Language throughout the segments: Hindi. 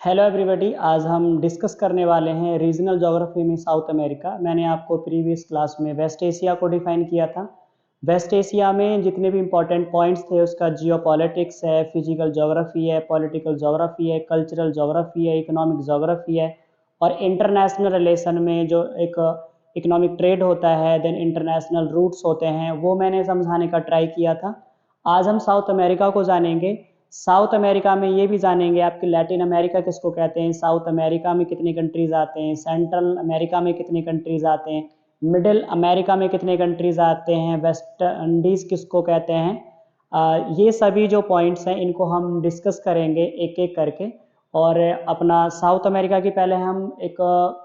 हेलो एवरीबॉडी, आज हम डिस्कस करने वाले हैं रीजनल ज्योग्राफी में साउथ अमेरिका। मैंने आपको प्रीवियस क्लास में वेस्ट एशिया को डिफाइन किया था। वेस्ट एशिया में जितने भी इंपॉर्टेंट पॉइंट्स थे उसका जियोपॉलिटिक्स है, फिजिकल ज्योग्राफी है, पॉलिटिकल ज्योग्राफी है, कल्चरल ज्योग्राफी है, इकोनॉमिक ज्योग्राफी है और इंटरनेशनल रिलेशन में जो एक इकोनॉमिक ट्रेड होता है, देन इंटरनेशनल रूट्स होते हैं, वो मैंने समझाने का ट्राई किया था। आज हम साउथ अमेरिका को जानेंगे। साउथ अमेरिका में ये भी जानेंगे आपके लैटिन अमेरिका किसको कहते हैं, साउथ अमेरिका में कितने कंट्रीज आते हैं, सेंट्रल अमेरिका में कितने कंट्रीज आते हैं, मिडिल अमेरिका में कितने कंट्रीज आते हैं, वेस्ट इंडीज किसको कहते हैं। ये सभी जो पॉइंट्स हैं इनको हम डिस्कस करेंगे एक एक करके। और अपना साउथ अमेरिका की पहले हम एक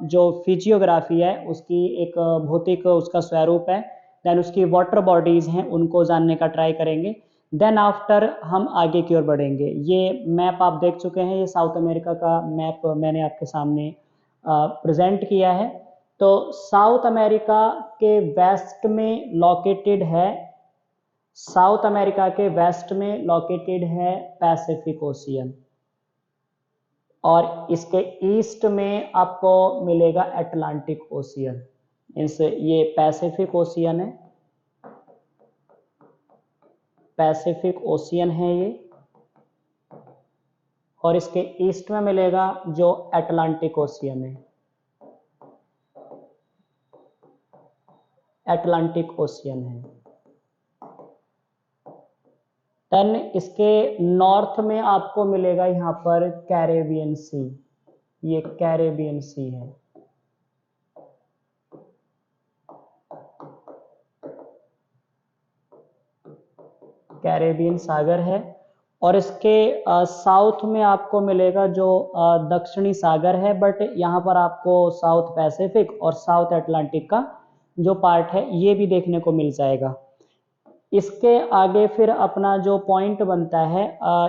जो फिजियोग्राफी है उसकी एक भौतिक उसका स्वरूप है, देन उसकी वाटर बॉडीज हैं उनको जानने का ट्राई करेंगे। देन आफ्टर हम आगे की ओर बढ़ेंगे। ये मैप आप देख चुके हैं, ये साउथ अमेरिका का मैप मैंने आपके सामने प्रेजेंट किया है। तो साउथ अमेरिका के वेस्ट में लोकेटेड है, साउथ अमेरिका के वेस्ट में लोकेटेड है पैसिफिक ओशियन, और इसके ईस्ट में आपको मिलेगा अटलांटिक ओशियन। मीन्स ये पैसिफिक ओशियन है, पैसिफिक ओशियन है ये, और इसके ईस्ट में मिलेगा जो अटलांटिक ओशियन है, अटलांटिक ओशियन है। देन इसके नॉर्थ में आपको मिलेगा यहाँ पर कैरेबियन सी, ये कैरेबियन सी है। कैरेबियन सागर है। और इसके साउथ में आपको मिलेगा जो दक्षिणी सागर है, बट यहाँ पर आपको साउथ पैसिफिक और साउथ अटलांटिक का जो पार्ट है ये भी देखने को मिल जाएगा। इसके आगे फिर अपना जो पॉइंट बनता है,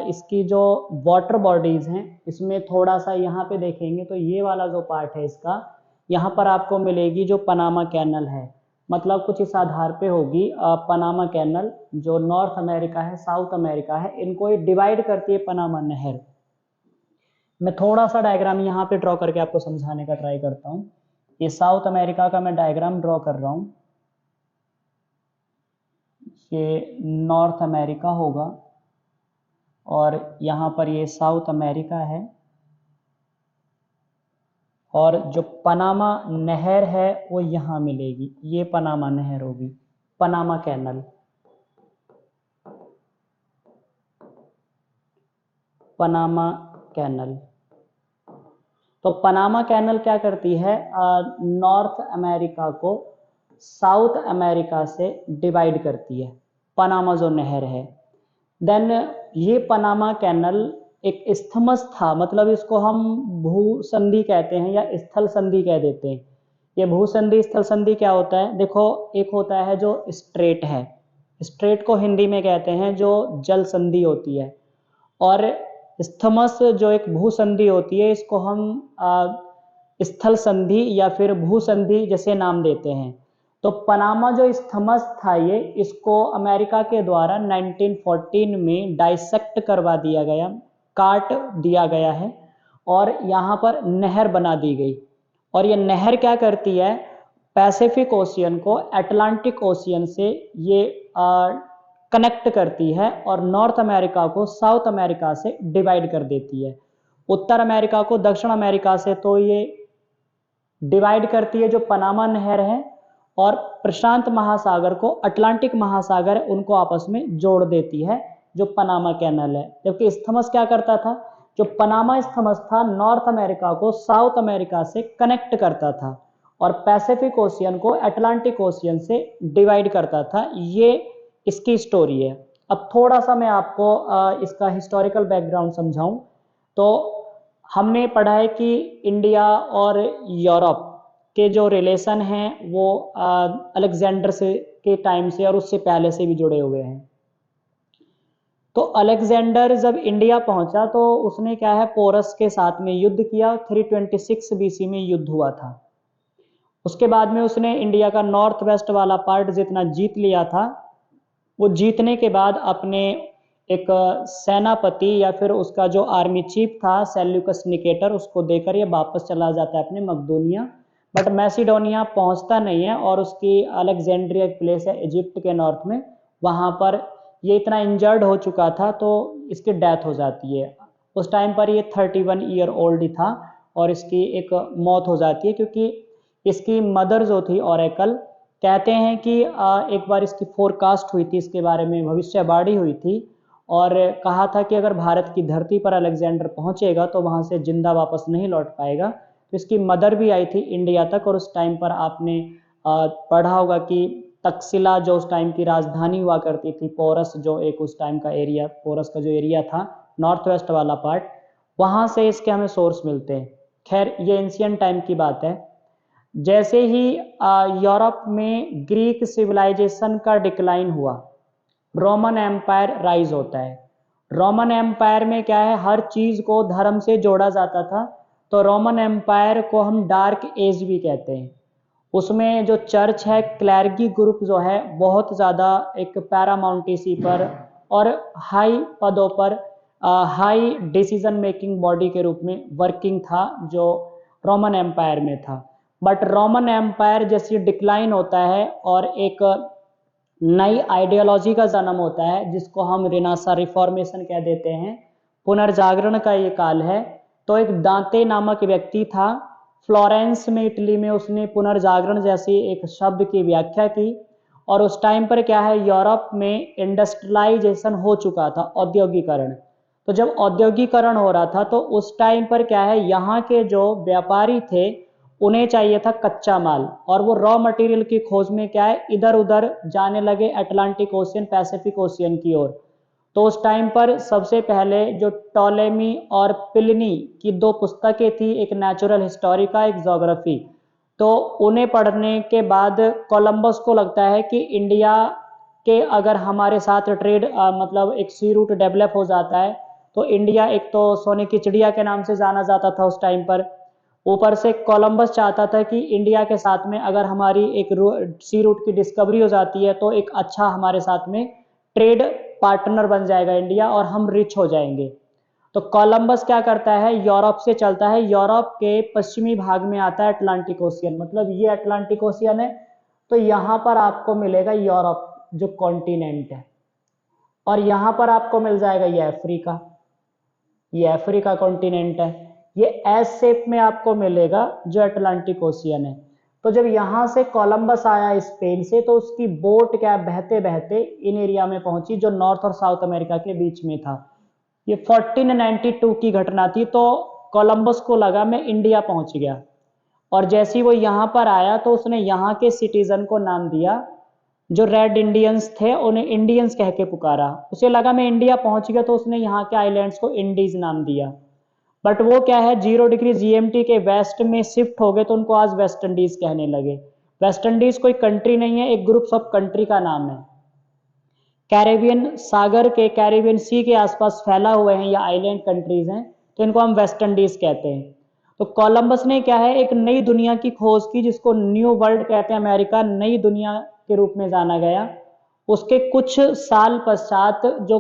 इसकी जो वाटर बॉडीज हैं इसमें थोड़ा सा यहाँ पे देखेंगे तो ये वाला जो पार्ट है इसका, यहाँ पर आपको मिलेगी जो पनामा कैनल है। मतलब कुछ इस आधार पे होगी। पनामा कैनल जो नॉर्थ अमेरिका है, साउथ अमेरिका है, इनको ये डिवाइड करती है पनामा नहर। मैं थोड़ा सा डायग्राम यहाँ पे ड्रॉ करके आपको समझाने का ट्राई करता हूँ। ये साउथ अमेरिका का मैं डायग्राम ड्रॉ कर रहा हूँ। ये नॉर्थ अमेरिका होगा और यहाँ पर ये साउथ अमेरिका है, और जो पनामा नहर है वो यहाँ मिलेगी, ये पनामा नहर होगी, पनामा कैनल, पनामा कैनल। तो पनामा कैनल क्या करती है, नॉर्थ अमेरिका को साउथ अमेरिका से डिवाइड करती है, पनामा जो नहर है। देन ये पनामा कैनल एक इस्थमस था, मतलब इसको हम भूसंधि कहते हैं या स्थल संधि कह देते हैं। ये भूसंधि स्थल संधि क्या होता है, देखो एक होता है जो स्ट्रेट है, स्ट्रेट को हिंदी में कहते हैं जो जल संधि होती है, और स्थमस जो एक भूसंधि होती है इसको हम स्थल संधि या फिर भूसंधि जैसे नाम देते हैं। तो पनामा जो स्थमस था ये, इसको अमेरिका के द्वारा 1914 में डाइसेक्ट करवा दिया गया, काट दिया गया है, और यहाँ पर नहर बना दी गई। और ये नहर क्या करती है, पैसिफिक ओशियन को अटलांटिक ओशियन से ये कनेक्ट करती है और नॉर्थ अमेरिका को साउथ अमेरिका से डिवाइड कर देती है। उत्तर अमेरिका को दक्षिण अमेरिका से तो ये डिवाइड करती है जो पनामा नहर है, और प्रशांत महासागर को अटलांटिक महासागर उनको आपस में जोड़ देती है जो पनामा कैनल है। जबकि स्थमस क्या करता था, जो पनामा स्थमस था नॉर्थ अमेरिका को साउथ अमेरिका से कनेक्ट करता था और पैसिफिक ओशियन को अटलांटिक ओशियन से डिवाइड करता था। ये इसकी स्टोरी है। अब थोड़ा सा मैं आपको इसका हिस्टोरिकल बैकग्राउंड समझाऊं तो हमने पढ़ा है कि इंडिया और यूरोप के जो रिलेशन हैं वो अलेक्जेंडर से के टाइम से और उससे पहले से भी जुड़े हुए हैं। तो अलेक्जेंडर जब इंडिया पहुंचा तो उसने क्या है, पोरस के साथ में युद्ध किया, 326 बीसी में युद्ध हुआ था। उसके बाद में उसने इंडिया का नॉर्थ वेस्ट वाला पार्ट जितना जीत लिया था, वो जीतने के बाद अपने एक सेनापति या फिर उसका जो आर्मी चीफ था सेल्यूकस निकेटर, उसको देकर ये वापस चला जाता है अपने मकदूनिया। बट मैसिडोनिया पहुंचता नहीं है और उसकी अलेक्जेंड्रिया एक प्लेस है इजिप्ट के नॉर्थ में, वहां पर ये इतना इंजर्ड हो चुका था तो इसकी डेथ हो जाती है। उस टाइम पर ये 31 ईयर ओल्ड ही था और इसकी एक मौत हो जाती है, क्योंकि इसकी मदर जो थी ओरेकल, कहते हैं कि एक बार इसकी फोरकास्ट हुई थी, इसके बारे में भविष्यवाणी हुई थी और कहा था कि अगर भारत की धरती पर अलेक्जेंडर पहुंचेगा तो वहां से जिंदा वापस नहीं लौट पाएगा। तो इसकी मदर भी आई थी इंडिया तक और उस टाइम पर आपने पढ़ा होगा कि तक्षशिला जो उस टाइम की राजधानी हुआ करती थी, पोरस जो एक उस टाइम का एरिया, पोरस का जो एरिया था नॉर्थ वेस्ट वाला पार्ट, वहां से इसके हमें सोर्स मिलते हैं। खैर ये एंशियंट टाइम की बात है। जैसे ही यूरोप में ग्रीक सिविलाइजेशन का डिक्लाइन हुआ, रोमन एम्पायर राइज होता है। रोमन एम्पायर में क्या है, हर चीज को धर्म से जोड़ा जाता था, तो रोमन एम्पायर को हम डार्क एज भी कहते हैं। उसमें जो चर्च है, क्लैरगी ग्रुप जो है बहुत ज़्यादा एक पैरामाउंटेसी पर और हाई पदों पर, हाई डिसीजन मेकिंग बॉडी के रूप में वर्किंग था जो रोमन एम्पायर में था। बट रोमन एम्पायर जैसे डिक्लाइन होता है और एक नई आइडियोलॉजी का जन्म होता है जिसको हम रिनासा रिफॉर्मेशन कह देते हैं, पुनर्जागरण का ये काल है। तो एक दांते नामक व्यक्ति था फ्लोरेंस में, इटली में, उसने पुनर्जागरण जैसी एक शब्द की व्याख्या की। और उस टाइम पर क्या है, यूरोप में इंडस्ट्रियलाइजेशन हो चुका था, औद्योगिकरण। तो जब औद्योगिकरण हो रहा था तो उस टाइम पर क्या है, यहाँ के जो व्यापारी थे उन्हें चाहिए था कच्चा माल और वो रॉ मटेरियल की खोज में क्या है, इधर उधर जाने लगे अटलांटिक ओशियन, पैसिफिक ओशियन की ओर। तो उस टाइम पर सबसे पहले जो टॉलेमी और प्लिनी की दो पुस्तकें थी, एक नेचुरल हिस्टोरी का, एक ज्योग्राफी, तो उन्हें पढ़ने के बाद कोलंबस को लगता है कि इंडिया के अगर हमारे साथ ट्रेड मतलब एक सी रूट डेवलप हो जाता है तो इंडिया एक तो सोने की चिड़िया के नाम से जाना जाता था उस टाइम पर, ऊपर से कोलंबस चाहता था कि इंडिया के साथ में अगर हमारी एक सी रूट की डिस्कवरी हो जाती है तो एक अच्छा हमारे साथ में ट्रेड पार्टनर बन जाएगा इंडिया और हम रिच हो जाएंगे। तो कोलंबस क्या करता है, यूरोप से चलता है, यूरोप के पश्चिमी भाग में आता है अटलांटिक ओशियन, मतलब ये अटलांटिक ओशियन है, तो यहाँ पर आपको मिलेगा यूरोप जो कॉन्टिनेंट है, और यहाँ पर आपको मिल जाएगा ये अफ्रीका, ये अफ्रीका कॉन्टिनेंट है, ये एस शेप में आपको मिलेगा जो अटलांटिक ओशियन है। तो जब यहाँ से कोलंबस आया स्पेन से तो उसकी बोट क्या बहते बहते इन एरिया में पहुंची जो नॉर्थ और साउथ अमेरिका के बीच में था। ये 1492 की घटना थी। तो कोलंबस को लगा मैं इंडिया पहुंच गया, और जैसे ही वो यहाँ पर आया तो उसने यहाँ के सिटीजन को नाम दिया, जो रेड इंडियंस थे उन्हें इंडियंस कह के पुकारा। उसे लगा मैं इंडिया पहुंच गया तो उसने यहाँ के आइलैंड्स को इंडीज नाम दिया। बट वो क्या है, 0 डिग्री GMT के वेस्ट में शिफ्ट हो गए तो उनको आज वेस्ट इंडीज कहने लगे। वेस्ट इंडीज कोई कंट्री नहीं है, एक ग्रुप ऑफ कंट्री का नाम है। कैरेबियन सागर के, कैरेबियन सी के आसपास फैला हुए हैं, या आइलैंड कंट्रीज हैं, तो इनको हम वेस्ट इंडीज कहते हैं। तो कोलंबस ने क्या है, एक नई दुनिया की खोज की जिसको न्यू वर्ल्ड कहते हैं, अमेरिका नई दुनिया के रूप में जाना गया। उसके कुछ साल पश्चात जो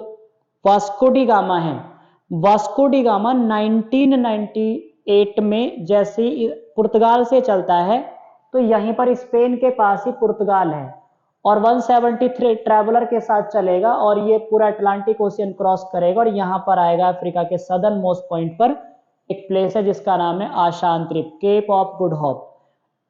वास्को डी गामा है, वास्को डी गामा 1998 में जैसे पुर्तगाल से चलता है तो यहीं पर स्पेन के पास ही पुर्तगाल है, और 173 ट्रैवलर के साथ चलेगा और ये पूरा अटलांटिक ओशियन क्रॉस करेगा और यहाँ पर आएगा अफ्रीका के सदर्न मोस्ट पॉइंट पर एक प्लेस है जिसका नाम है आशांत द्वीप, Cape of Good Hope.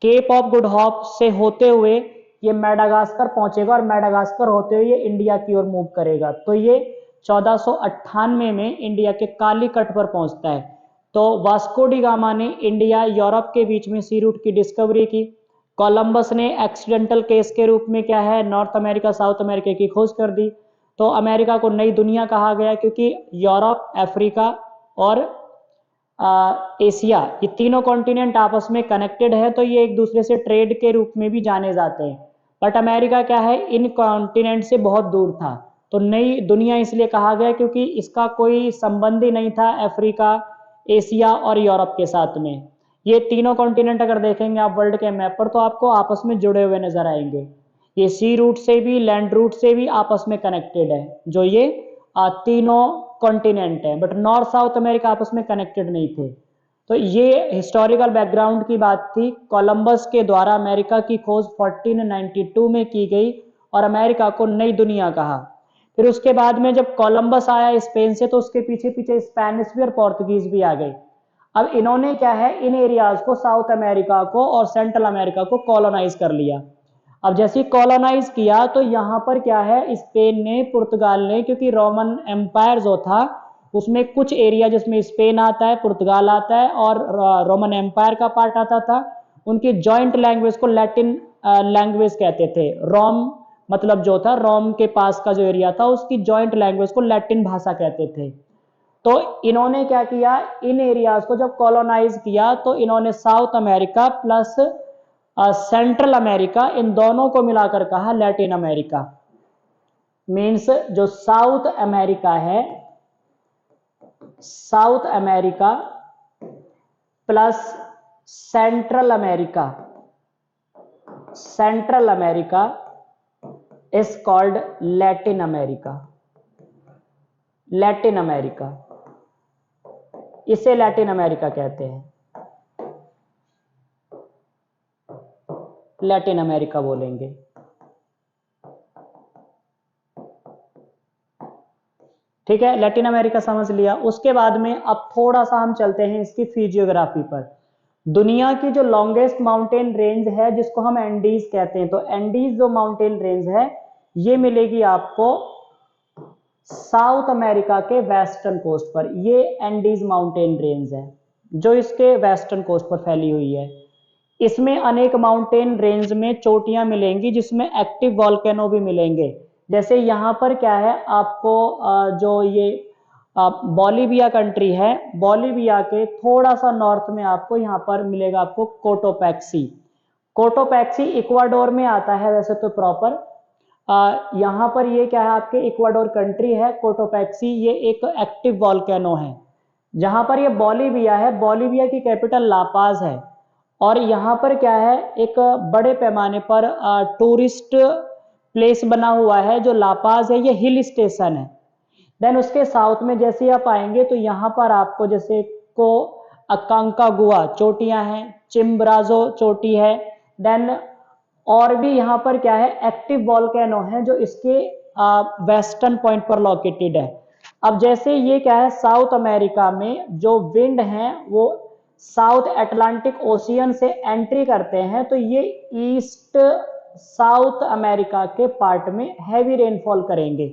Cape of Good Hope से होते हुए ये मेडागास्कर पहुंचेगा और मेडागास्कर होते हुए ये इंडिया की ओर मूव करेगा। तो ये 1498 में इंडिया के काली कट पर पहुंचता है। तो वास्को डी गामा ने इंडिया यूरोप के बीच में सी रूट की डिस्कवरी की। कोलंबस ने एक्सीडेंटल केस के रूप में क्या है, नॉर्थ अमेरिका साउथ अमेरिका की खोज कर दी। तो अमेरिका को नई दुनिया कहा गया क्योंकि यूरोप, अफ्रीका और एशिया, ये तीनों कॉन्टिनेंट आपस में कनेक्टेड है, तो ये एक दूसरे से ट्रेड के रूप में भी जाने जाते हैं। बट अमेरिका क्या है, इन कॉन्टिनेंट से बहुत दूर था, तो नई दुनिया इसलिए कहा गया क्योंकि इसका कोई संबंध ही नहीं था अफ्रीका, एशिया और यूरोप के साथ में। ये तीनों कॉन्टिनेंट अगर देखेंगे आप वर्ल्ड के मैप पर तो आपको आपस में जुड़े हुए नजर आएंगे। ये सी रूट से भी लैंड रूट से भी आपस में कनेक्टेड है, जो ये तीनों कॉन्टिनेंट हैं, बट नॉर्थ साउथ अमेरिका आपस में कनेक्टेड नहीं थे। तो ये हिस्टोरिकल बैकग्राउंड की बात थी। कोलंबस के द्वारा अमेरिका की खोज 1492 में की गई और अमेरिका को नई दुनिया कहा। फिर उसके बाद में जब कोलंबस आया स्पेन से, तो उसके पीछे पीछे स्पेनिश भी और पोर्तुगीज भी आ गए। अब इन्होंने क्या है, इन एरियाज को, साउथ अमेरिका को और सेंट्रल अमेरिका को कॉलोनाइज कर लिया। अब जैसे ही कॉलोनाइज किया तो यहाँ पर क्या है, स्पेन ने, पुर्तगाल ने, क्योंकि रोमन एम्पायर जो था उसमें कुछ एरिया जिसमें स्पेन आता है, पुर्तगाल आता है और रोमन एम्पायर का पार्ट आता था, उनकी जॉइंट लैंग्वेज को लैटिन लैंग्वेज कहते थे। रोम मतलब जो था, रोम के पास का जो एरिया था उसकी जॉइंट लैंग्वेज को लैटिन भाषा कहते थे। तो इन्होंने क्या किया, इन एरियाज को जब कॉलोनाइज किया तो इन्होंने south America plus central America, इन दोनों को मिलाकर कहा लैटिन अमेरिका। मींस जो साउथ अमेरिका है, south America plus central America, central America is called Latin America. Latin America, इसे लैटिन अमेरिका कहते हैं, लैटिन अमेरिका बोलेंगे। ठीक है, लैटिन अमेरिका समझ लिया। उसके बाद में अब थोड़ा सा हम चलते हैं इसकी फिजियोग्राफी पर। दुनिया की जो लॉन्गेस्ट माउंटेन रेंज है जिसको हम एंडीज कहते हैं, तो एंडीज जो माउंटेन रेंज है ये मिलेगी आपको साउथ अमेरिका के वेस्टर्न कोस्ट पर। ये एंडीज माउंटेन रेंज है जो इसके वेस्टर्न कोस्ट पर फैली हुई है। इसमें अनेक माउंटेन रेंज में चोटियां मिलेंगी जिसमें एक्टिव वॉल्केनो भी मिलेंगे। जैसे यहाँ पर क्या है आपको, जो ये बोलिविया कंट्री है, बोलिविया के थोड़ा सा नॉर्थ में आपको यहाँ पर मिलेगा आपको कोटोपैक्सी। कोटोपैक्सी इक्वाडोर में आता है वैसे तो प्रॉपर। यहाँ पर ये क्या है, आपके इक्वाडोर कंट्री है कोटोपैक्सी, ये एक एक्टिव वॉल्केनो है। जहां पर ये बोलिविया है, बोलिविया की कैपिटल लापाज है। और यहाँ पर क्या है, एक बड़े पैमाने पर टूरिस्ट प्लेस बना हुआ है जो लापाज है, ये हिल स्टेशन है। देन उसके साउथ में जैसे आप आएंगे तो यहाँ पर आपको जैसे को अकांकागुआ चोटियां हैं, चिम्ब्राजो चोटी है। देन और भी यहाँ पर क्या है, एक्टिव वॉल्केनो है जो इसके वेस्टर्न पॉइंट पर लोकेटेड है। अब जैसे ये क्या है, साउथ अमेरिका में जो विंड है वो साउथ अटलांटिक ओशियन से एंट्री करते हैं, तो ये ईस्ट साउथ अमेरिका के पार्ट में हैवी रेनफॉल करेंगे।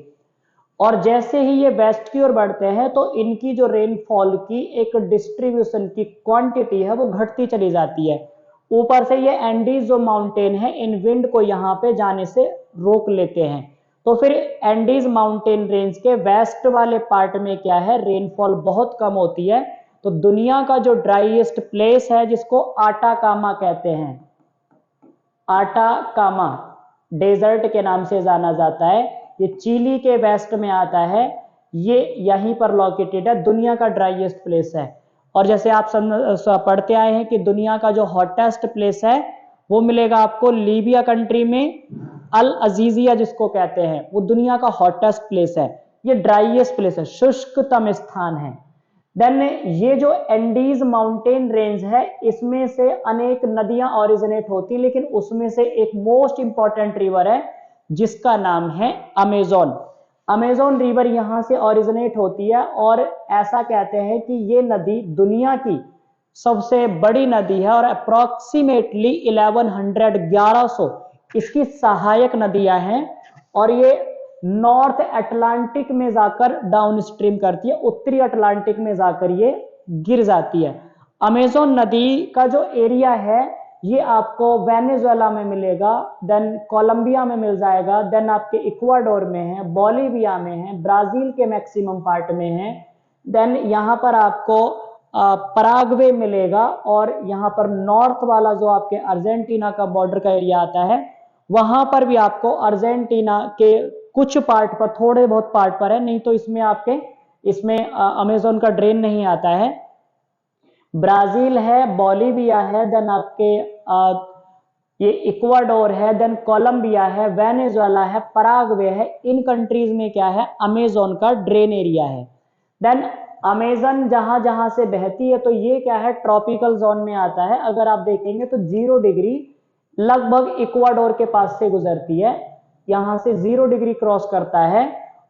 और जैसे ही ये वेस्ट की ओर बढ़ते हैं तो इनकी जो रेनफॉल की एक डिस्ट्रीब्यूशन की क्वांटिटी है वो घटती चली जाती है। ऊपर से ये एंडीज जो माउंटेन है इन विंड को यहाँ पे जाने से रोक लेते हैं। तो फिर एंडीज माउंटेन रेंज के वेस्ट वाले पार्ट में क्या है, रेनफॉल बहुत कम होती है। तो दुनिया का जो ड्राईएस्ट प्लेस है जिसको आटाकामा कहते हैं, आटाकामा डेजर्ट के नाम से जाना जाता है, ये चिली के वेस्ट में आता है, ये यहीं पर लोकेटेड है, दुनिया का ड्राईएस्ट प्लेस है। और जैसे आप पढ़ते आए हैं कि दुनिया का जो हॉटेस्ट प्लेस है वो मिलेगा आपको लीबिया कंट्री में, अल अजीजिया जिसको कहते हैं, वो दुनिया का हॉटेस्ट प्लेस है। ये ड्राईएस्ट प्लेस है, शुष्कतम स्थान है। देन ये जो एंडीज माउंटेन रेंज है इसमें से अनेक नदियां ओरिजिनेट होती, लेकिन उसमें से एक मोस्ट इंपॉर्टेंट रिवर है जिसका नाम है अमेजोन। अमेजोन रिवर यहां से ओरिजिनेट होती है और ऐसा कहते हैं कि ये नदी दुनिया की सबसे बड़ी नदी है और अप्रोक्सीमेटली 1100 इसकी सहायक नदियां हैं। और ये नॉर्थ अटलांटिक में जाकर डाउन स्ट्रीम करती है, उत्तरी अटलांटिक में जाकर ये गिर जाती है। अमेजोन नदी का जो एरिया है ये आपको वेनेजुएला में मिलेगा, देन कोलंबिया में मिल जाएगा, देन आपके इक्वाडोर में है, बोलिविया में है, ब्राजील के मैक्सिमम पार्ट में है, देन यहाँ पर आपको पराग्वे मिलेगा, और यहाँ पर नॉर्थ वाला जो आपके अर्जेंटीना का बॉर्डर का एरिया आता है वहां पर भी आपको अर्जेंटीना के कुछ पार्ट पर, थोड़े बहुत पार्ट पर है, नहीं तो इसमें आपके इसमें अमेजोन का ड्रेन नहीं आता है। ब्राजील है, बोलिविया है, देन आपके ये इक्वाडोर है, देन कोलंबिया है, वेनेजुएला है, पराग्वे है, इन कंट्रीज में क्या है, अमेजोन का ड्रेन एरिया है। देन अमेजन जहां जहां से बहती है तो ये क्या है, ट्रॉपिकल जोन में आता है। अगर आप देखेंगे तो 0 डिग्री लगभग इक्वाडोर के पास से गुजरती है, यहां से 0 डिग्री क्रॉस करता है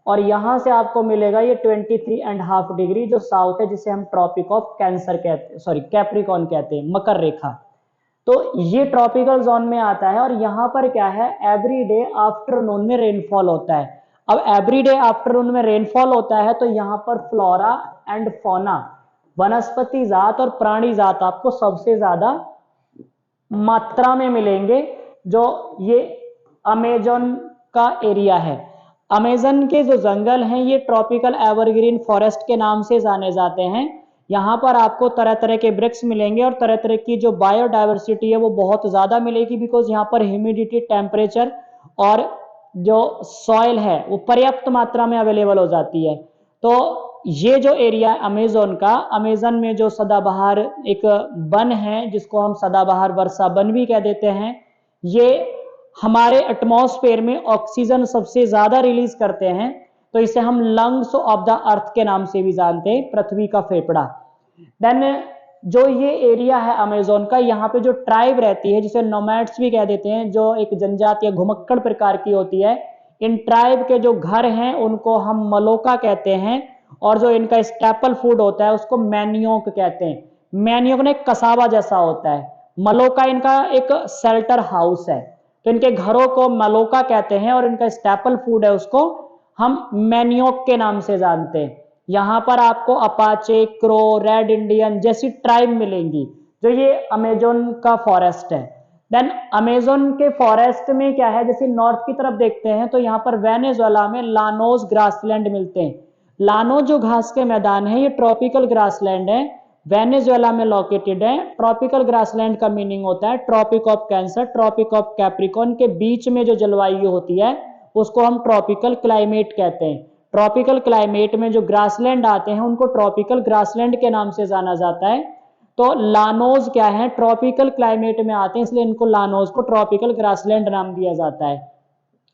और यहां से आपको मिलेगा ये 23.5 डिग्री जो साउथ है, जिसे हम ट्रॉपिक ऑफ कैंसर कहते हैं, सॉरी कैप्रिकॉन कहते हैं, मकर रेखा। तो ये ट्रॉपिकल जोन में आता है और यहाँ पर क्या है, एवरी डे आफ्टरनून में रेनफॉल होता है। अब एवरी डे आफ्टरनून में रेनफॉल होता है तो यहाँ पर फ्लोरा एंड फौना, वनस्पति जात और प्राणी जात आपको सबसे ज्यादा मात्रा में मिलेंगे जो ये अमेजन का एरिया है। अमेजन के जो जंगल हैं ये ट्रॉपिकल एवरग्रीन फॉरेस्ट के नाम से जाने जाते हैं। यहाँ पर आपको तरह तरह के वृक्ष मिलेंगे और तरह तरह की जो बायोडाइवर्सिटी है वो बहुत ज़्यादा मिलेगी, बिकॉज यहाँ पर ह्यूमिडिटी, टेम्परेचर और जो सॉइल है वो पर्याप्त मात्रा में अवेलेबल हो जाती है। तो ये जो एरिया अमेजोन का, अमेजन में जो सदाबहार एक वन है जिसको हम सदाबहार वर्षा वन भी कह देते हैं, ये हमारे एटमॉस्फेयर में ऑक्सीजन सबसे ज्यादा रिलीज करते हैं, तो इसे हम लंग्स ऑफ द अर्थ के नाम से भी जानते हैं, पृथ्वी का फेफड़ा। देन जो ये एरिया है अमेजोन का, यहाँ पे जो ट्राइब रहती है जिसे नोमैड्स भी कह देते हैं, जो एक जनजाति या घुमक्कड़ प्रकार की होती है, इन ट्राइब के जो घर हैं उनको हम मलोका कहते हैं और जो इनका स्टेपल फूड होता है उसको मैनियोक कहते हैं। मैनियोक ने कसावा जैसा होता है, मलोका इनका एक शेल्टर हाउस है, तो इनके घरों को मलोका कहते हैं और इनका स्टेपल फूड है उसको हम मैनियोक के नाम से जानते हैं। यहाँ पर आपको अपाचे, क्रो, रेड इंडियन जैसी ट्राइब मिलेंगी जो ये अमेजोन का फॉरेस्ट है। देन अमेजोन के फॉरेस्ट में क्या है, जैसे नॉर्थ की तरफ देखते हैं तो यहाँ पर वेनेजुएला में लानोस ग्रासलैंड मिलते हैं। लानो जो घास के मैदान है ये ट्रॉपिकल ग्रासलैंड है, वेनेजुएला में लोकेटेड है। ट्रॉपिकल ग्रासलैंड का मीनिंग होता है Tropic of Cancer, Tropic of Capricorn के बीच में जो जलवायु होती है उसको हम ट्रॉपिकल क्लाइमेट कहते हैं। ट्रॉपिकल क्लाइमेट में जो ग्रासलैंड आते हैं उनको ट्रॉपिकल ग्रासलैंड के नाम से जाना जाता है। तो लानोज क्या है, ट्रॉपिकल क्लाइमेट में आते हैं, इसलिए इनको लानोज को ट्रॉपिकल ग्रासलैंड नाम दिया जाता है।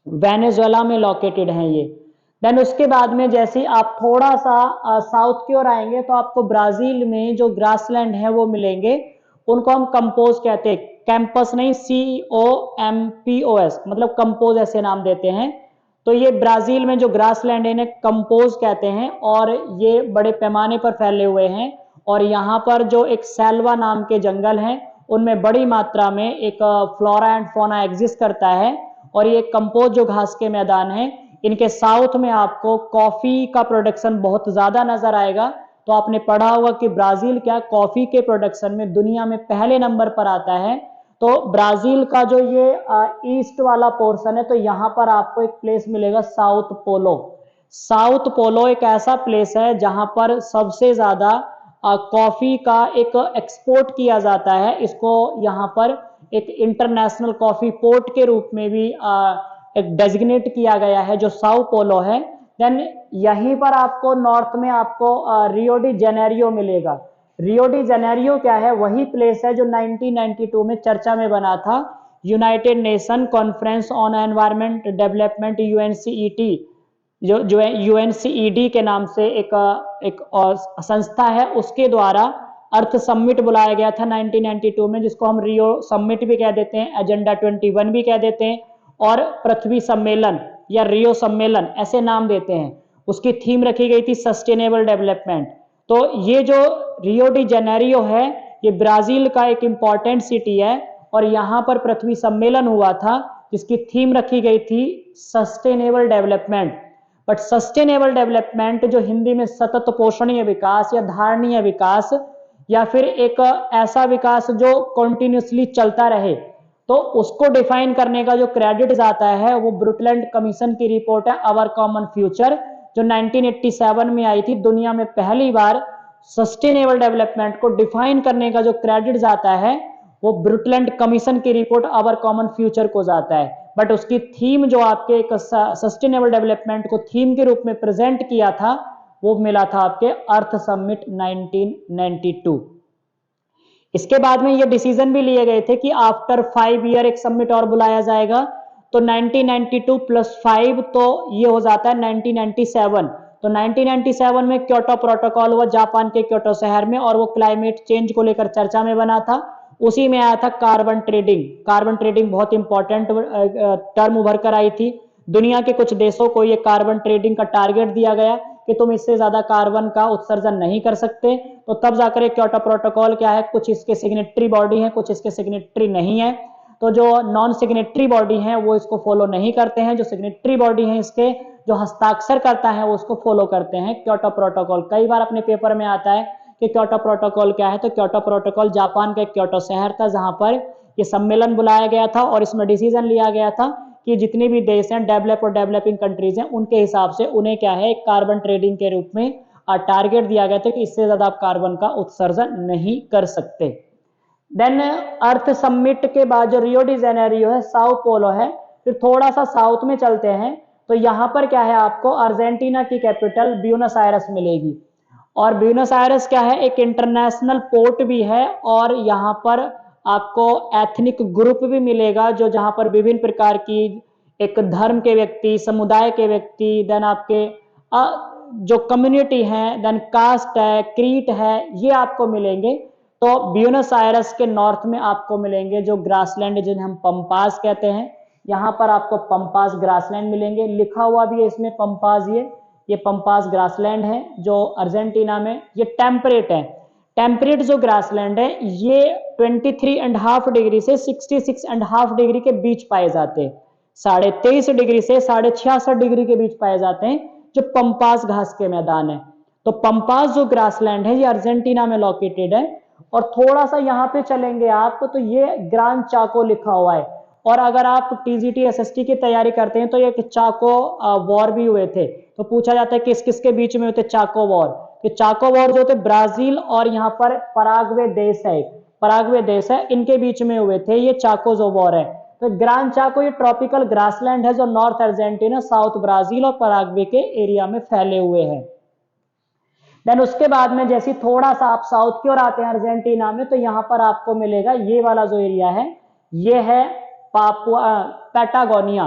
वेनेजुएला में लोकेटेड है ये। देन उसके बाद में जैसे आप थोड़ा सा साउथ की ओर आएंगे तो आपको ब्राजील में जो ग्रासलैंड है वो मिलेंगे, उनको हम कंपोज कहते हैं, कैंपस नहीं, COMPOS, मतलब कंपोज ऐसे नाम देते हैं। तो ये ब्राजील में जो ग्रासलैंड है इन्हें कंपोज कहते हैं और ये बड़े पैमाने पर फैले हुए हैं। और यहाँ पर जो एक सैल्वा नाम के जंगल हैं उनमें बड़ी मात्रा में एक फ्लोरा एंड फौना एग्जिस्ट करता है। और ये कंपोज जो घास के मैदान हैं, इनके साउथ में आपको कॉफी का प्रोडक्शन बहुत ज्यादा नजर आएगा। तो आपने पढ़ा होगा कि ब्राजील क्या कॉफी के प्रोडक्शन में दुनिया में पहले नंबर पर आता है। तो ब्राजील का जो ये ईस्ट वाला पोर्शन है, तो यहाँ पर आपको एक प्लेस मिलेगा साउथ पोलो। साउथ पोलो एक ऐसा प्लेस है जहां पर सबसे ज्यादा कॉफी का एक एक्सपोर्ट किया जाता है। इसको यहाँ पर एक इंटरनेशनल कॉफी पोर्ट के रूप में भी एक डेजिग्नेट किया गया है जो साउ पोलो है। देन यहीं पर आपको नॉर्थ में आपको रियो डी जेनेरियो मिलेगा। रियो डी जेनेरियो क्या है, वही प्लेस है जो 1992 में चर्चा में बना था, United nation conference on environment development, UNCET, जो UNCED के नाम से एक संस्था है, उसके द्वारा अर्थ समिट बुलाया गया था 1992 में, जिसको हम रियो समिट भी कह देते हैं, एजेंडा 21 भी कह देते हैं और पृथ्वी सम्मेलन या रियो सम्मेलन ऐसे नाम देते हैं। उसकी थीम रखी गई थी सस्टेनेबल डेवलपमेंट। तो ये जो रियो डी जेनेरियो है ये ब्राजील का एक इंपॉर्टेंट सिटी है और यहाँ पर पृथ्वी सम्मेलन हुआ था जिसकी थीम रखी गई थी sustainable development. But sustainable development जो हिंदी में सतत पोषणीय विकास या धारणीय विकास या फिर एक ऐसा विकास जो कंटिन्यूसली चलता रहे, तो उसको डिफाइन करने का जो क्रेडिट जाता है वो ब्रुटलैंड कमीशन की रिपोर्ट है आवर कॉमन फ्यूचर, जो 1987 में आई थी। दुनिया में पहली बार सस्टेनेबल डेवलपमेंट को डिफाइन करने का जो क्रेडिट जाता है वो ब्रुटलैंड कमीशन की रिपोर्ट आवर कॉमन फ्यूचर को जाता है। बट उसकी थीम जो आपके एक सस्टेनेबल डेवलपमेंट को थीम के रूप में प्रेजेंट किया था वो मिला था आपके अर्थ समिट 1992। इसके बाद में ये डिसीजन भी लिए गए थे कि आफ्टर 5 ईयर एक समिट और बुलाया जाएगा, तो 1992 प्लस 5 तो ये हो जाता है 1997। तो 1997 में क्योटो प्रोटोकॉल हुआ जापान के क्योटो शहर में, और वो क्लाइमेट चेंज को लेकर चर्चा में बना था। उसी में आया था कार्बन ट्रेडिंग। कार्बन ट्रेडिंग बहुत इंपॉर्टेंट टर्म उभर कर आई थी। दुनिया के कुछ देशों को ये कार्बन ट्रेडिंग का टारगेट दिया गया कि तुम इससे ज्यादा कार्बन का उत्सर्जन नहीं कर सकते। तो तब जाकर एक क्योटो प्रोटोकॉल क्या है, कुछ इसके सिग्नेटरी बॉडी है, कुछ इसके सिग्नेटरी नहीं है। तो जो नॉन सिग्नेटरी बॉडी है वो इसको फॉलो नहीं करते हैं, जो सिग्नेटरी बॉडी है इसके जो हस्ताक्षर करता है वो उसको फॉलो करते हैं क्योटो प्रोटोकॉल। कई बार अपने पेपर में आता है कि क्योटो प्रोटोकॉल क्या है, तो क्योटो प्रोटोकॉल जापान का एक क्योटो शहर था जहां पर ये सम्मेलन बुलाया गया था, और इसमें डिसीजन लिया गया था कि जितने भी देश हैं डेवलप और डेवलपिंग कंट्रीज हैं उनके हिसाब से उन्हें क्या है कार्बन ट्रेडिंग के रूप में टारगेट दिया गया था कि इससे ज्यादा आप कार्बन का उत्सर्जन नहीं कर सकते। देन अर्थ समिट के बाद जो रियो डी जेनेरियो है, साओ पोलो है, फिर थोड़ा सा साउथ में चलते हैं तो यहाँ पर क्या है आपको अर्जेंटीना की कैपिटल ब्यूनस आयरस मिलेगी। और ब्यूनस आयरस क्या है, एक इंटरनेशनल पोर्ट भी है, और यहाँ पर आपको एथनिक ग्रुप भी मिलेगा जो जहाँ पर विभिन्न प्रकार की एक धर्म के व्यक्ति, समुदाय के व्यक्ति, देन आपके जो कम्युनिटी है, देन कास्ट है, क्रीट है, ये आपको मिलेंगे। तो ब्यूनस आयरस के नॉर्थ में आपको मिलेंगे जो ग्रासलैंड जिन्हें हम पंपास कहते हैं, यहाँ पर आपको पंपास ग्रासलैंड मिलेंगे। लिखा हुआ भी है इसमें पंपास, ये पंपास ग्रासलैंड है जो अर्जेंटीना में, ये टेम्परेट है। टेम्परेट जो ग्रासलैंड है ये 23.5 डिग्री से 66.5 डिग्री के बीच पाए जाते हैं, 23.5 डिग्री से 66.5 डिग्री के बीच पाए जाते हैं जो पंपास घास के मैदान है। तो पंपास जो ग्रासलैंड है ये अर्जेंटीना में लोकेटेड है। और थोड़ा सा यहाँ पे चलेंगे आप तो ये ग्रांड चाको लिखा हुआ है। और अगर आप टीजीटी एसएसटी की तैयारी करते हैं तो ये चाको वॉर भी हुए थे, तो पूछा जाता है किस किस के बीच में हुए थे चाको वॉर। तो चाको वॉर जो थे ब्राजील और यहाँ पर पराग्वे देश है, पराग्वे देश है, इनके बीच में हुए थे ये चाको जो वॉर है। तो ग्रांड चाको ये ट्रॉपिकल ग्रासलैंड है जो नॉर्थ अर्जेंटीना, साउथ ब्राजील और पराग्वे के एरिया में फैले हुए हैं। देन उसके बाद में जैसे थोड़ा सा आप साउथ की ओर आते हैं अर्जेंटीना में, तो यहाँ पर आपको मिलेगा ये वाला जो एरिया है, ये है पापुआ पैटागोनिया।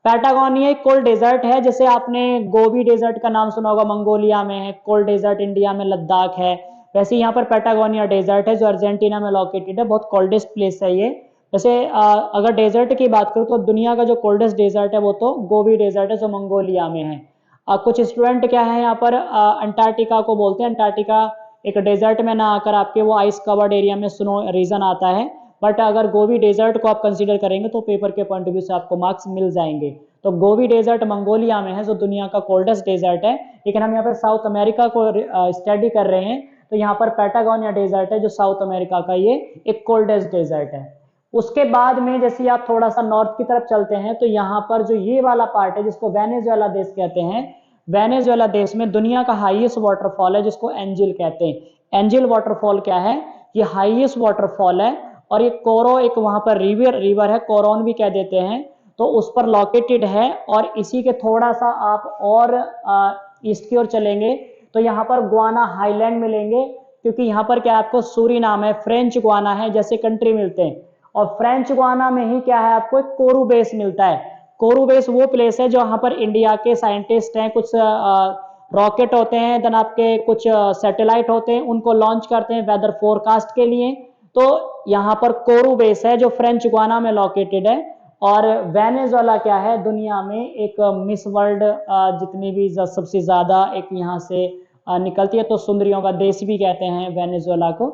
पैटागोनिया एक कोल्ड डेजर्ट है, जैसे आपने गोबी डेजर्ट का नाम सुना होगा, मंगोलिया में है। कोल्ड डेजर्ट इंडिया में लद्दाख है, वैसे यहाँ पर पैटागोनिया डेजर्ट है जो अर्जेंटीना में लोकेटेड है। बहुत कोल्डेस्ट प्लेस है ये। वैसे अगर डेजर्ट की बात करूँ तो दुनिया का जो कोल्डेस्ट डेजर्ट है वो तो गोबी डेजर्ट है जो मंगोलिया में है। कुछ स्टूडेंट क्या है यहाँ पर अंटार्कटिका को बोलते हैं, अंटार्कटिका एक डेजर्ट में ना आकर आपके वो आइस कवर्ड एरिया में स्नो रीजन आता है। बट अगर गोबी डेजर्ट को आप कंसीडर करेंगे तो पेपर के पॉइंट ऑफ व्यू से आपको मार्क्स मिल जाएंगे। तो गोबी डेजर्ट मंगोलिया में है जो दुनिया का कोल्डेस्ट डेजर्ट है। लेकिन हम यहाँ पर साउथ अमेरिका को स्टडी कर रहे हैं, तो यहाँ पर पैटागोनिया डेजर्ट है जो साउथ अमेरिका का ये एक कोल्डेस्ट डेजर्ट है। उसके बाद में जैसे आप थोड़ा सा नॉर्थ की तरफ चलते हैं तो यहाँ पर जो ये वाला पार्ट है जिसको वेनेजुएला देश कहते हैं, वेनेजुएला देश में दुनिया का हाईएस्ट वाटरफॉल है जिसको एंजिल कहते हैं। एंजिल वाटरफॉल क्या है, ये हाईएस्ट वाटरफॉल है, और ये कोरो एक वहां पर रिवर है, कोरोन भी कह देते हैं, तो उस पर लोकेटेड है। और इसी के थोड़ा सा आप और ईस्ट की ओर चलेंगे तो यहाँ पर गुआना हाईलैंड मिलेंगे, क्योंकि यहाँ पर क्या आपको सूरीनाम है, फ्रेंच गुआना है जैसे कंट्री मिलते हैं। और फ्रेंच गुआना में ही क्या है आपको एक कोरू बेस मिलता है। कोरू बेस वो प्लेस है जो यहाँ पर इंडिया के साइंटिस्ट हैं, कुछ रॉकेट होते हैं, देन आपके कुछ सैटेलाइट होते हैं, उनको लॉन्च करते हैं वेदर फोरकास्ट के लिए। तो यहाँ पर कोरू बेस है जो फ्रेंच गुआना में लोकेटेड है। और वेनेजुएला क्या है, दुनिया में एक मिस वर्ल्ड जितनी भी सबसे ज्यादा एक यहाँ से निकलती है, तो सुंदरियों का देश भी कहते हैं वेनेजुएला को।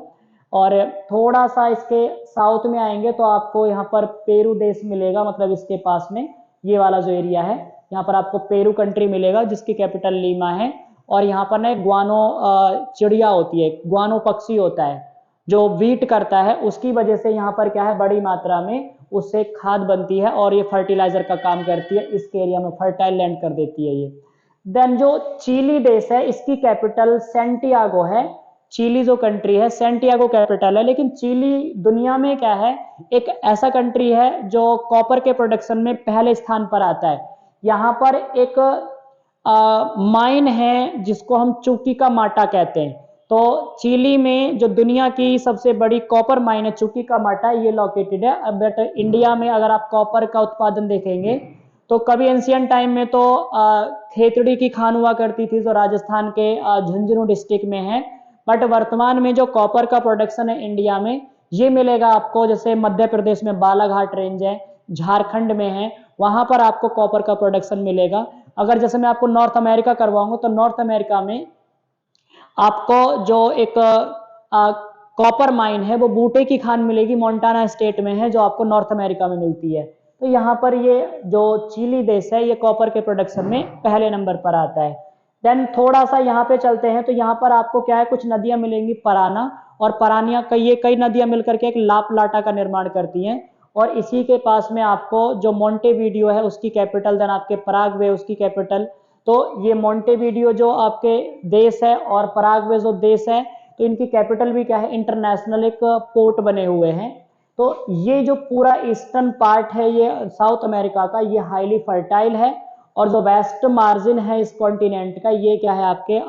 और थोड़ा सा इसके साउथ में आएंगे तो आपको यहाँ पर पेरू देश मिलेगा, मतलब इसके पास में ये वाला जो एरिया है, यहाँ पर आपको पेरू कंट्री मिलेगा जिसकी कैपिटल लीमा है। और यहाँ पर ना ग्वानो चिड़िया होती है, ग्वानो पक्षी होता है जो वीट करता है, उसकी वजह से यहाँ पर क्या है बड़ी मात्रा में उससे खाद बनती है और ये फर्टिलाइजर का काम करती है, इसके एरिया में फर्टाइल लैंड कर देती है ये। देन जो चिली देश है इसकी कैपिटल सैंटियागो है। चिली जो कंट्री है सैंटियागो कैपिटल है। लेकिन चिली दुनिया में क्या है, एक ऐसा कंट्री है जो कॉपर के प्रोडक्शन में पहले स्थान पर आता है। यहाँ पर एक माइन है जिसको हम चुकी का माटा कहते हैं। तो चिली में जो दुनिया की सबसे बड़ी कॉपर माइन है चुक्कीकामाटा, ये लोकेटेड है। बट इंडिया में अगर आप कॉपर का उत्पादन देखेंगे तो कभी एंशियंट टाइम में तो खेतड़ी की खान हुआ करती थी जो राजस्थान के झुंझुनू डिस्ट्रिक्ट में है। बट वर्तमान में जो कॉपर का प्रोडक्शन है इंडिया में, ये मिलेगा आपको जैसे मध्य प्रदेश में बालाघाट रेंज है, झारखंड में है, वहां पर आपको कॉपर का प्रोडक्शन मिलेगा। अगर जैसे मैं आपको नॉर्थ अमेरिका करवाऊंगा तो नॉर्थ अमेरिका में आपको जो एक कॉपर माइन है वो बूटे की खान मिलेगी, मोंटाना स्टेट में है, जो आपको नॉर्थ अमेरिका में मिलती है। तो यहाँ पर ये जो चिली देश है ये कॉपर के प्रोडक्शन में पहले नंबर पर आता है। देन थोड़ा सा यहाँ पे चलते हैं तो यहाँ पर आपको क्या है, कुछ नदियां मिलेंगी पराना, और परानिया कई नदियां मिलकर के एक लापलाटा का निर्माण करती हैं। और इसी के पास में आपको जो मोंटेवीडियो है उसकी कैपिटल, देन आपके पराग्वे उसकी कैपिटल। तो ये मोंटेवीडियो जो आपके देश है और पराग्वे जो देश है, तो इनकी कैपिटल भी क्या है, इंटरनेशनल एक पोर्ट बने हुए हैं। तो ये जो पूरा ईस्टर्न पार्ट है ये साउथ अमेरिका का, ये हाईली फर्टाइल है। और जो वेस्ट मार्जिन है इस कॉन्टिनेंट का, ये क्या है आपके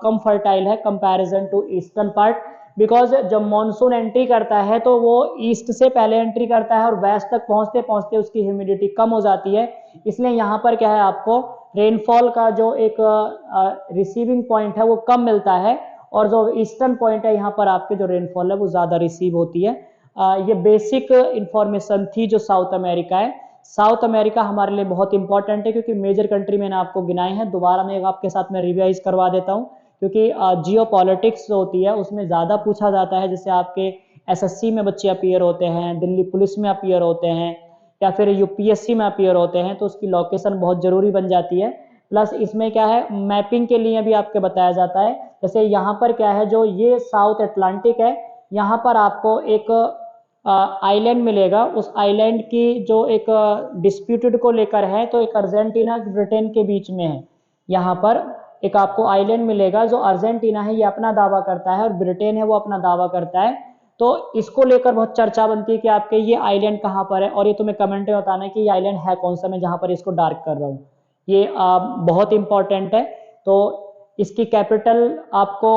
कम फर्टाइल है comparison to eastern part. Because जब मॉनसून एंट्री करता है तो वो ईस्ट से पहले एंट्री करता है और वेस्ट तक पहुंचते पहुंचते उसकी ह्यूमिडिटी कम हो जाती है। इसलिए यहाँ पर क्या है, आपको रेनफॉल का जो एक रिसीविंग पॉइंट है वो कम मिलता है, और जो ईस्टर्न पॉइंट है यहाँ पर आपके जो रेनफॉल है वो ज्यादा रिसीव होती है। ये बेसिक इंफॉर्मेशन थी जो साउथ अमेरिका है। साउथ अमेरिका हमारे लिए बहुत इंपॉर्टेंट है क्योंकि मेजर कंट्री मैंने आपको गिनाए हैं। दोबारा मैं आपके साथ में रिवाइज करवा देता हूँ क्योंकि जियो पॉलिटिक्स जो होती है उसमें ज़्यादा पूछा जाता है। जैसे आपके एसएससी में बच्चे अपीयर होते हैं, दिल्ली पुलिस में अपीयर होते हैं, या फिर यूपीएससी में अपीयर होते हैं, तो उसकी लोकेशन बहुत ज़रूरी बन जाती है। प्लस इसमें क्या है, मैपिंग के लिए भी आपके बताया जाता है। जैसे यहाँ पर क्या है, जो ये साउथ अटलांटिक है, यहाँ पर आपको एक आइलैंड मिलेगा। उस आइलैंड की जो एक डिस्प्यूटेड को लेकर है, तो एक अर्जेंटीना ब्रिटेन के बीच में है। यहाँ पर एक आपको आइलैंड मिलेगा, जो अर्जेंटीना है ये अपना दावा करता है और ब्रिटेन है वो अपना दावा करता है। तो इसको लेकर बहुत चर्चा बनती है कि आपके ये आइलैंड कहाँ पर है, और ये तुम्हें कमेंट में बताना है कि ये आइलैंड है कौन सा, मैं जहाँ पर इसको डार्क कर रहा हूँ। ये बहुत इंपॉर्टेंट है। तो इसकी कैपिटल आपको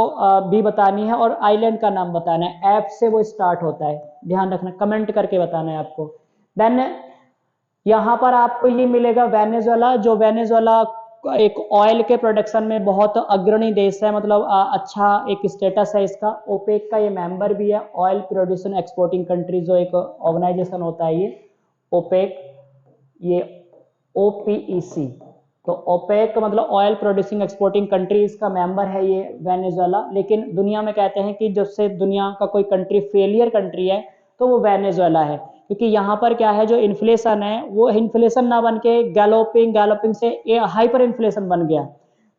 भी बतानी है और आइलैंड का नाम बताना है। एफ से वो स्टार्ट होता है, ध्यान रखना, कमेंट करके बताना है आपको। देन यहाँ पर आपको ये मिलेगा वेनेजुएला। जो वेनेजुएला एक ऑयल के प्रोडक्शन में बहुत अग्रणी देश है, मतलब अच्छा एक स्टेटस है इसका। ओपेक का ये मेंबर भी है, ऑयल प्रोड्यूसिंग एक्सपोर्टिंग कंट्री जो एक ऑर्गेनाइजेशन होता है ये ओपेक, ये OPEC। तो ओपेक मतलब ऑयल प्रोड्यूसिंग एक्सपोर्टिंग कंट्रीज का मेंबर है ये वेनेजुएला। लेकिन दुनिया में कहते हैं कि जब से दुनिया का कोई कंट्री फेलियर कंट्री है तो वो वेनेजुएला है, क्योंकि यहाँ पर क्या है, जो इन्फ्लेशन है वो इन्फ्लेशन ना बन के गैलोपिंग से हाइपर इन्फ्लेशन बन गया।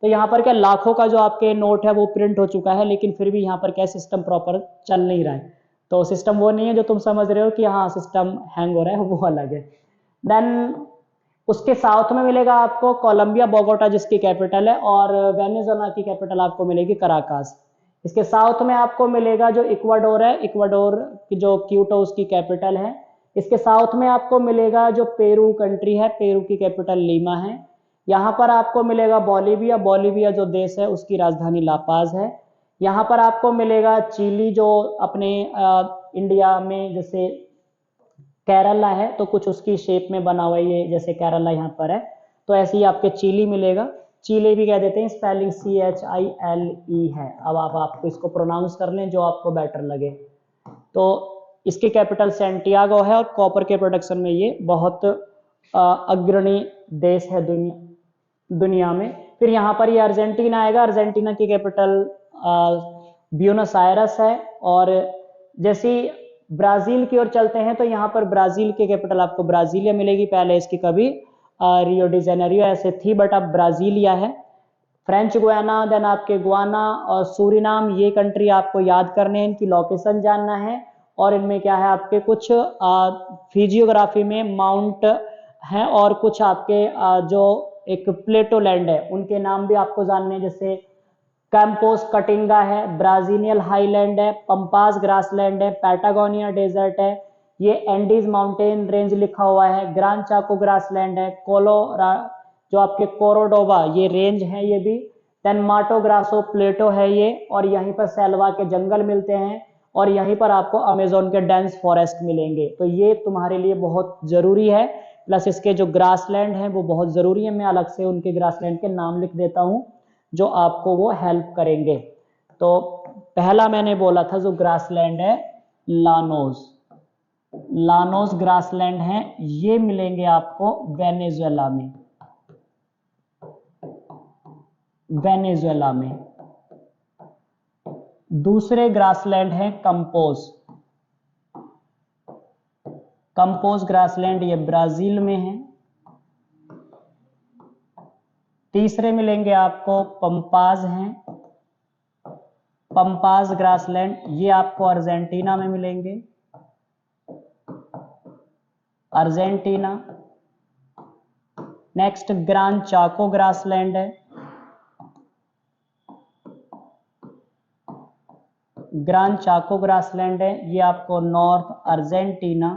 तो यहाँ पर क्या लाखों का जो आपके नोट है वो प्रिंट हो चुका है, लेकिन फिर भी यहाँ पर क्या सिस्टम प्रॉपर चल नहीं रहा है। तो सिस्टम वो नहीं है जो तुम समझ रहे हो कि हाँ सिस्टम हैंग हो रहा है, वो अलग है। देन उसके साउथ में मिलेगा आपको कोलंबिया बोगोटा जिसकी कैपिटल है, और वेनेजुएला की कैपिटल आपको मिलेगी कराकास। इसके साउथ में आपको मिलेगा जो इक्वाडोर है, इक्वाडोर की जो क्यूटो उसकी कैपिटल है। इसके साउथ में आपको मिलेगा जो पेरू कंट्री है, पेरू की कैपिटल लीमा है। यहाँ पर आपको मिलेगा बोलीविया, बोलीविया जो देश है उसकी राजधानी लापाज है। यहाँ पर आपको मिलेगा चिली, जो अपने इंडिया में जैसे केरला है तो कुछ उसकी शेप में बना हुआ है, ये जैसे केरला यहाँ पर है, तो ऐसे ही आपके चिली मिलेगा। चिले भी कह देते हैं, स्पेलिंग CHILE है। अब आप आपको इसको प्रोनाउंस कर लें जो आपको बेटर लगे। तो इसकी कैपिटल सैंटियागो है, और कॉपर के प्रोडक्शन में ये बहुत अग्रणी देश है दुनिया में। फिर यहाँ पर ये अर्जेंटीना आएगा, अर्जेंटीना की कैपिटल ब्यूनस आयरस है। और जैसी ब्राजील की ओर चलते हैं तो यहाँ पर ब्राजील की कैपिटल आपको ब्राजीलिया मिलेगी। पहले इसकी कभी रियो डी जेनेरियो ऐसे थी, बट अब ब्राजीलिया है। फ्रेंच गुयाना, देन आपके गुआना और सूरीनाम, ये कंट्री आपको याद करने हैं, इनकी लोकेशन जानना है। और इनमें क्या है, आपके कुछ फिजियोग्राफी में माउंट हैं, और कुछ आपके जो एक प्लेटो लैंड है उनके नाम भी आपको जानने हैं। जैसे कैंपोस कटिंगा है, ब्राजीनियल हाईलैंड है, पंपास ग्रासलैंड है, पैटागोनिया डेजर्ट है, ये एंडीज माउंटेन रेंज लिखा हुआ है, ग्रांड चाको ग्रासलैंड है, जो आपके कोरोडोबा ये रेंज है ये भी। देन माटो ग्रासो प्लेटो है ये, और यहीं पर सेल्वा के जंगल मिलते हैं, और यहीं पर आपको अमेजोन के डेंस फॉरेस्ट मिलेंगे। तो ये तुम्हारे लिए बहुत जरूरी है, प्लस इसके जो ग्रासलैंड हैं वो बहुत जरूरी है। मैं अलग से उनके ग्रासलैंड के नाम लिख देता हूं जो आपको वो हेल्प करेंगे। तो पहला मैंने बोला था जो ग्रासलैंड है लानोस, लानोस ग्रासलैंड है, ये मिलेंगे आपको वेनेजुएला में, वेनेजुएला में। दूसरे ग्रासलैंड है कंपोज, कंपोज ग्रासलैंड, ये ब्राजील में है। तीसरे मिलेंगे आपको पंपाज हैं, पंपाज ग्रासलैंड, ये आपको अर्जेंटीना में मिलेंगे, Argentina. Next Gran Chaco grassland है, ग्रान चाको ग्रासलैंड है, ये आपको north Argentina,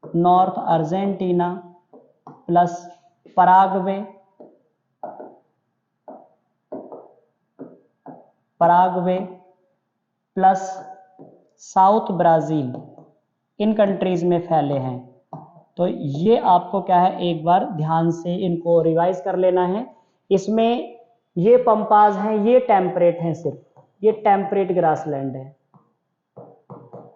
north Argentina plus Paraguay, Paraguay plus south Brazil, इन कंट्रीज में फैले हैं। तो ये आपको क्या है, एक बार ध्यान से इनको रिवाइज कर लेना है। इसमें ये पंपाज हैं, ये टेम्परेट हैं, सिर्फ ये टेम्परेट ग्रासलैंड है।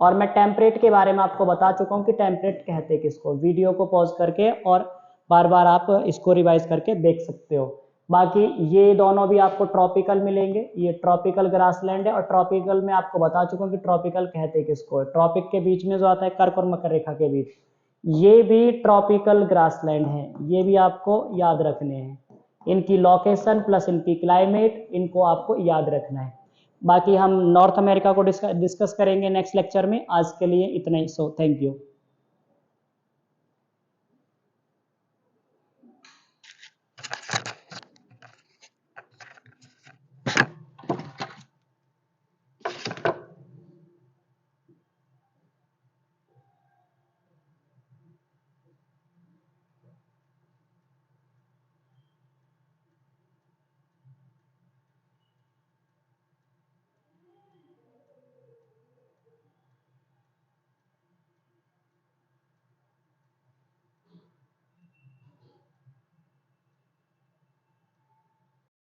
और मैं टेम्परेट के बारे में आपको बता चुका हूं कि टेम्परेट कहते किसको। वीडियो को पॉज करके और बार बार आप इसको रिवाइज करके देख सकते हो। बाकी ये दोनों भी आपको ट्रॉपिकल मिलेंगे, ये ट्रॉपिकल ग्रासलैंड है। और ट्रॉपिकल में आपको बता चुका हूं कि ट्रॉपिकल कहते किसको है। ट्रॉपिक के बीच में जो आता है कर्क और मकर रेखा के बीच, ये भी ट्रॉपिकल ग्रासलैंड है। ये भी आपको याद रखने हैं, इनकी लोकेशन प्लस इनकी क्लाइमेट, इनको आपको याद रखना है। बाकी हम नॉर्थ अमेरिका को डिस्कस करेंगे नेक्स्ट लेक्चर में। आज के लिए इतना ही। So thank you.